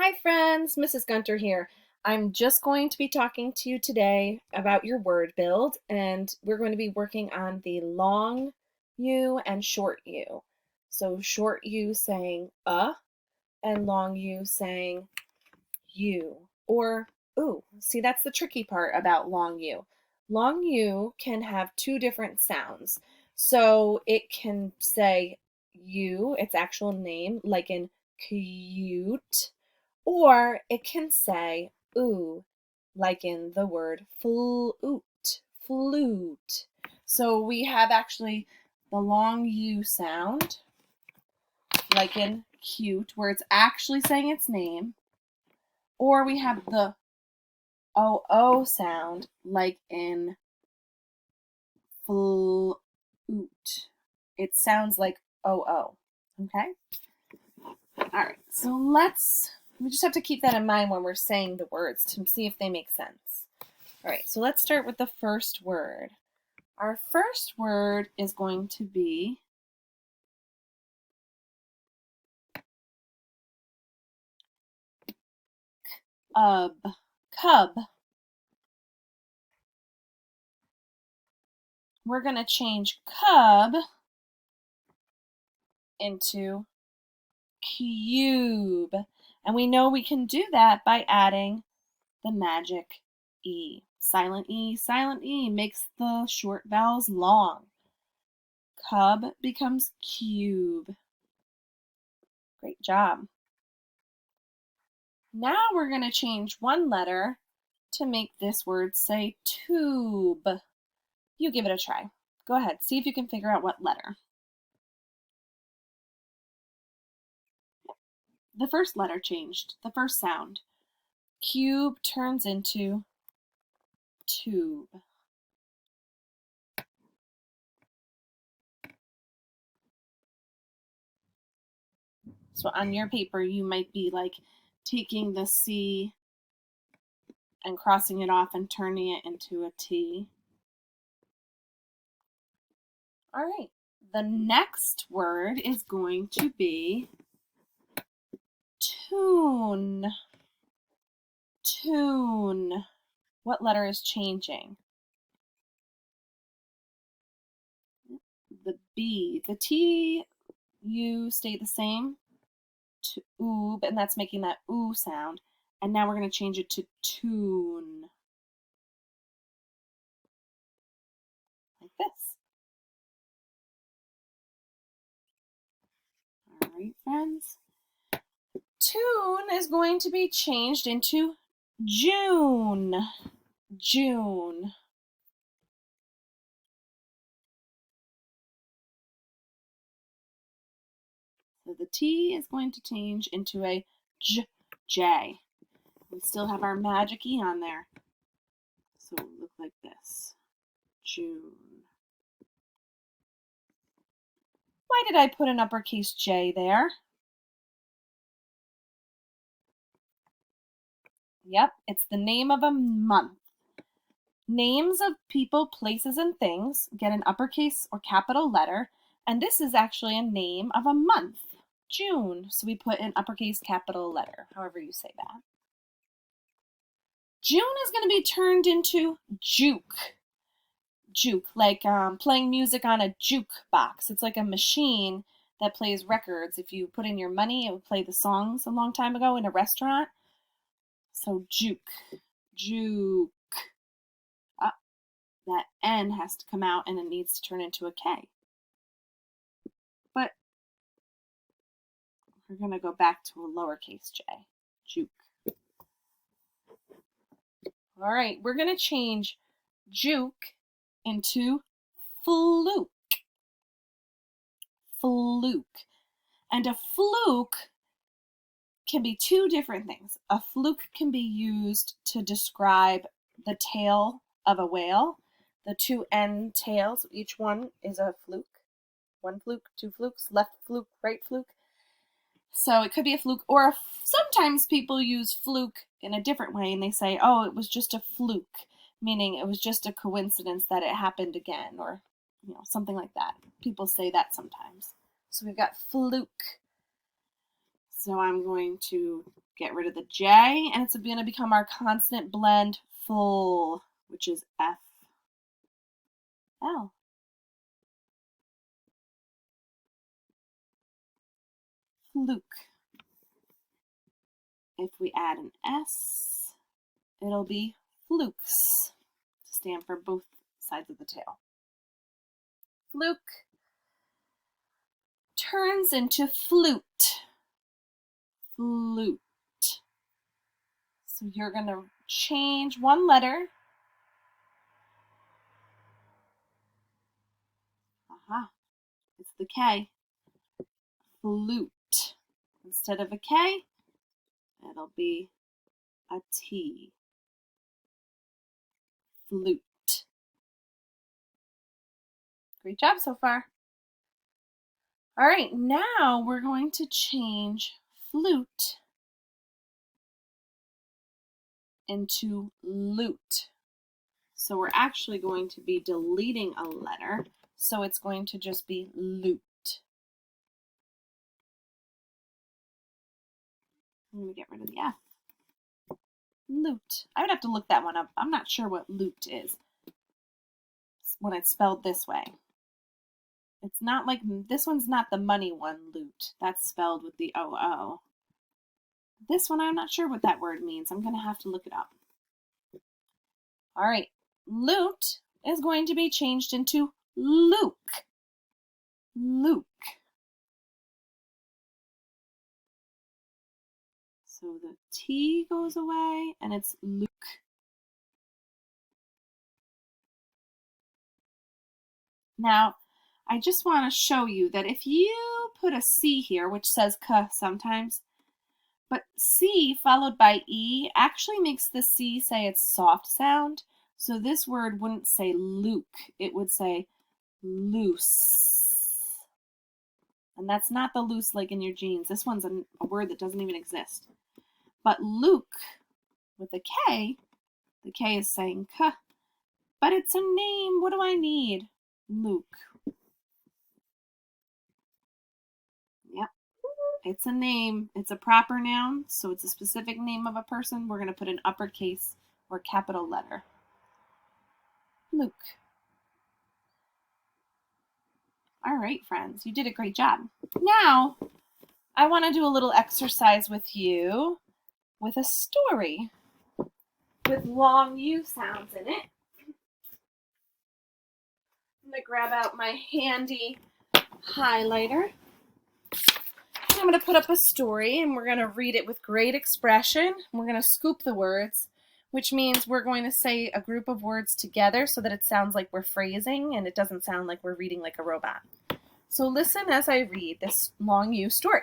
Hi friends, Mrs. Gunter here. I'm just going to be talking to you today about your word build, and we're going to be working on the long U and short U. So short U saying and long U saying you or ooh. See, that's the tricky part about long U. Long U can have two different sounds. So it can say you, its actual name, like in cute, or it can say ooh, like in the word flute, flute. So we have actually the long U sound, like in cute, where it's actually saying its name, or we have the OO sound, like in flute. It sounds like OO. Okay? All right, so we just have to keep that in mind when we're saying the words to see if they make sense. All right, so let's start with the first word. Our first word is going to be cub. We're going to change cub into cube. And we know we can do that by adding the magic E. Silent E makes the short vowels long. Cub becomes cube. Great job. Now we're going to change one letter to make this word say tube. You give it a try. Go ahead, see if you can figure out what letter. The first letter changed, the first sound. Cube turns into tube. So on your paper, you might be like taking the C and crossing it off and turning it into a T. All right, the next word is going to be tune. Tune. What letter is changing? The B. The T, U stay the same. Tube, and that's making that ooh sound. And now we're going to change it to tune. Like this. All right, friends. Tune is going to be changed into June. June. So the T is going to change into a J. We still have our magic E on there. So it will look like this. June. Why did I put an uppercase J there? Yep, it's the name of a month. Names of people, places, and things get an uppercase or capital letter, and this is actually a name of a month, June. So we put an uppercase capital letter, however you say that. June is going to be turned into juke. Juke, like playing music on a jukebox. It's like a machine that plays records. If you put in your money, it would play the songs a long time ago in a restaurant. So juke, juke. That N has to come out and it needs to turn into a K. But we're going to go back to a lowercase j, juke. All right, we're going to change juke into fluke. Fluke. And a fluke can be two different things. A fluke can be used to describe the tail of a whale. The two end tails, each one is a fluke. One fluke, two flukes, left fluke, right fluke. So it could be a fluke, or sometimes people use fluke in a different way and they say, oh, it was just a fluke, meaning it was just a coincidence that it happened again, or something like that. People say that sometimes. So we've got fluke. So I'm going to get rid of the J, and it's going to become our consonant blend full, which is F, L. Fluke. If we add an S, it'll be flukes, to stand for both sides of the tail. Fluke turns into flute. Flute. So you're going to change one letter. Aha, it's the K. Flute. Instead of a K, it'll be a T. Flute. Great job so far. All right, now we're going to change flute into lute. So we're actually going to be deleting a letter, so it's going to just be lute. I'm going to get rid of the F. Lute. I would have to look that one up. I'm not sure what lute is when it's spelled this way. It's not like, this one's not the money one, lute. That's spelled with the O-O. This one, I'm not sure what that word means. I'm going to have to look it up. All right. Lute is going to be changed into Luke. Luke. So the T goes away and it's Luke. Now, I just want to show you that if you put a C here, which says K sometimes, but C followed by E actually makes the C say its soft sound. So this word wouldn't say Luke, it would say loose. And that's not the loose like in your jeans. This one's a word that doesn't even exist. But Luke, with a K, the K is saying K. But it's a name. What do I need? Luke. Yep. It's a name. It's a proper noun, so it's a specific name of a person. We're going to put an uppercase or capital letter. Luke. All right, friends, you did a great job. Now, I want to do a little exercise with you with a story with long U sounds in it. I'm going to grab out my handy highlighter. I'm going to put up a story and we're going to read it with great expression. We're going to scoop the words, which means we're going to say a group of words together so that it sounds like we're phrasing and it doesn't sound like we're reading like a robot. So listen as I read this long U story.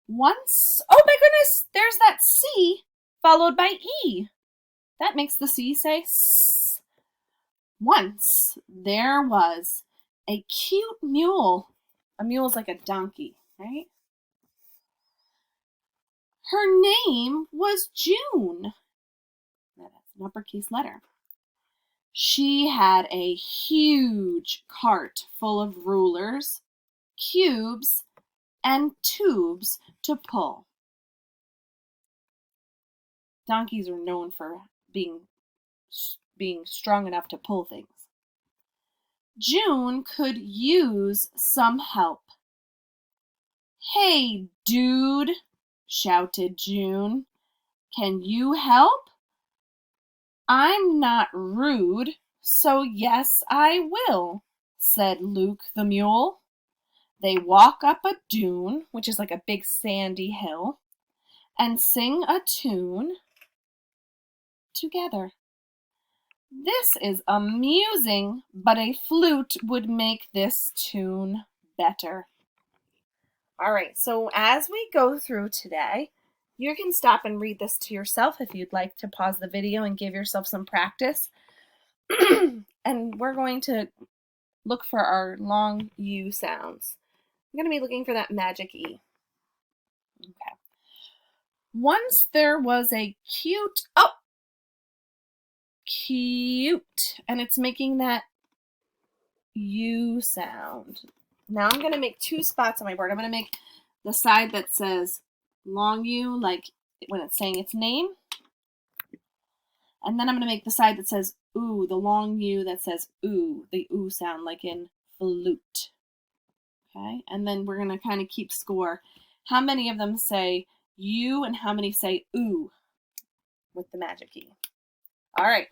Once, oh my goodness, there's that C followed by E. That makes the C say S. Once there was a cute mule. A mule's like a donkey, right? Her name was June. That's an uppercase letter. She had a huge cart full of rulers, cubes, and tubes to pull. Donkeys are known for being strong enough to pull things. June could use some help. Hey, dude, shouted June. Can you help? I'm not rude, so yes, I will, said Luke the mule. They walk up a dune, which is like a big sandy hill, and sing a tune together. This is amusing, but a flute would make this tune better. All right, so as we go through today, you can stop and read this to yourself if you'd like to pause the video and give yourself some practice. And we're going to look for our long U sounds. I'm going to be looking for that magic E. Okay. Once there was a cute, and it's making that U sound. Now I'm going to make two spots on my board. I'm going to make the side that says long U, like when it's saying its name. And then I'm going to make the side that says ooh, the long U that says ooh, the ooh sound, like in flute. Okay, and then we're going to kind of keep score. How many of them say U and how many say ooh with the magic E? All right.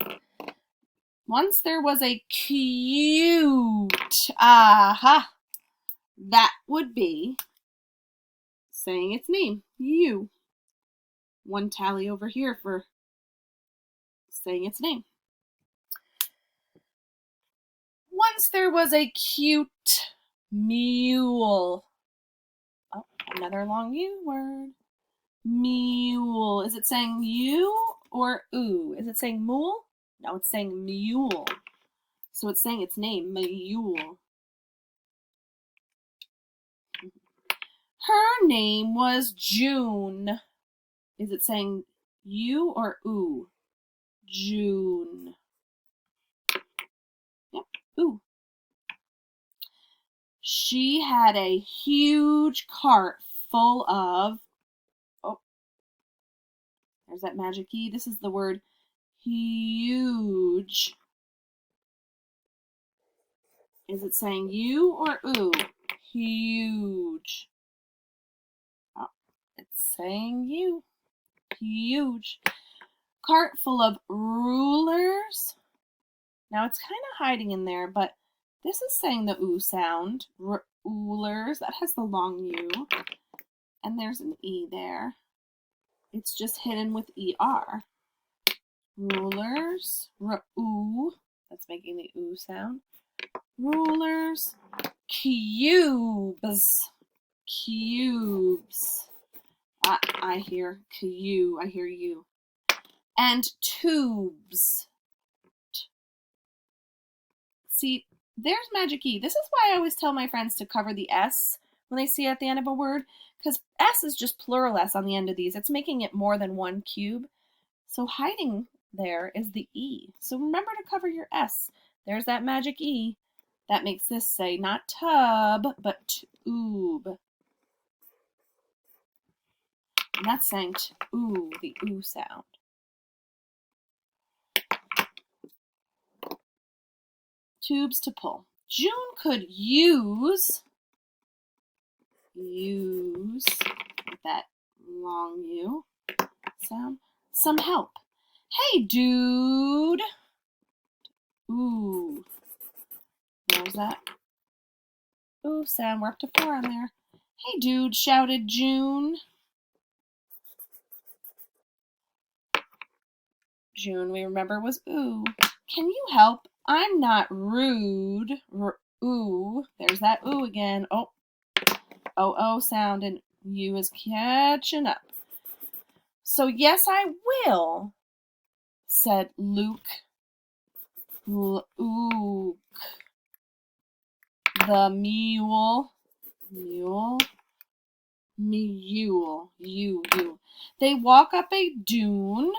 Once there was a cute, aha, that would be saying its name, U. One tally over here for saying its name. Once there was a cute mule. Oh, another long U word. Mule. Is it saying U or ooh? Is it saying mule? No, it's saying mule. So it's saying its name, mule. Her name was June. Is it saying U or ooh? June. Yep, ooh. She had a huge cart full of, oh, there's that magic E. This is the word huge. Is it saying U or ooh? Huge. Oh, it's saying U. Huge. Cart full of rulers. Now it's kind of hiding in there, but this is saying the ooh sound. Rulers. That has the long U. And there's an E there. It's just hidden with ER. Rulers. Ooh. That's making the ooh sound. Rulers. Cubes. Cubes. I hear Q. I hear you. And tubes. See, there's magic E. This is why I always tell my friends to cover the S when they see it at the end of a word, because S is just plural S on the end of these. It's making it more than one cube. So hiding there is the E. So remember to cover your S. There's that magic E. That makes this say not tub, but tube. And that's saying ooh, the ooh sound. Tubes to pull. June could use with that long U sound, some help. Hey, dude. Ooh. There's that ooh sound. We're up to 4 on there. Hey, dude, shouted June. June, we remember, was ooh. Can you help? I'm not rude. Ooh. There's that ooh again. Oh. Oh sound, and U is catching up. So yes, I will, said Luke. Luke. The mule. You. They walk up a dune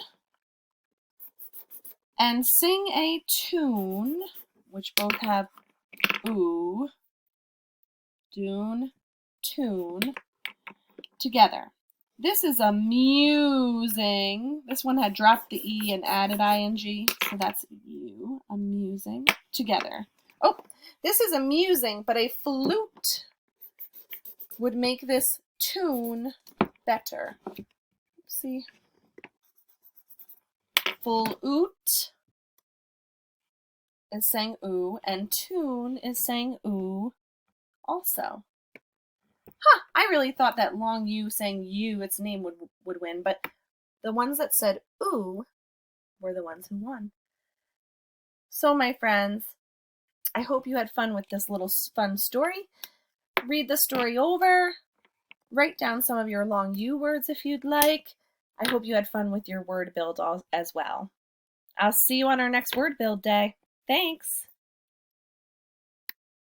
and sing a tune, which both have ooh, dune, tune, together. This is amusing. This one had dropped the E and added ing, so that's you, amusing, together. Oh, this is amusing, but a flute would make this tune better. See? Flute is saying ooh, and tune is saying ooh also. I really thought that long U saying U, its name, would win, but the ones that said ooh were the ones who won. So, my friends, I hope you had fun with this little fun story. Read the story over. Write down some of your long U words if you'd like. I hope you had fun with your word build as well. I'll see you on our next word build day. Thanks.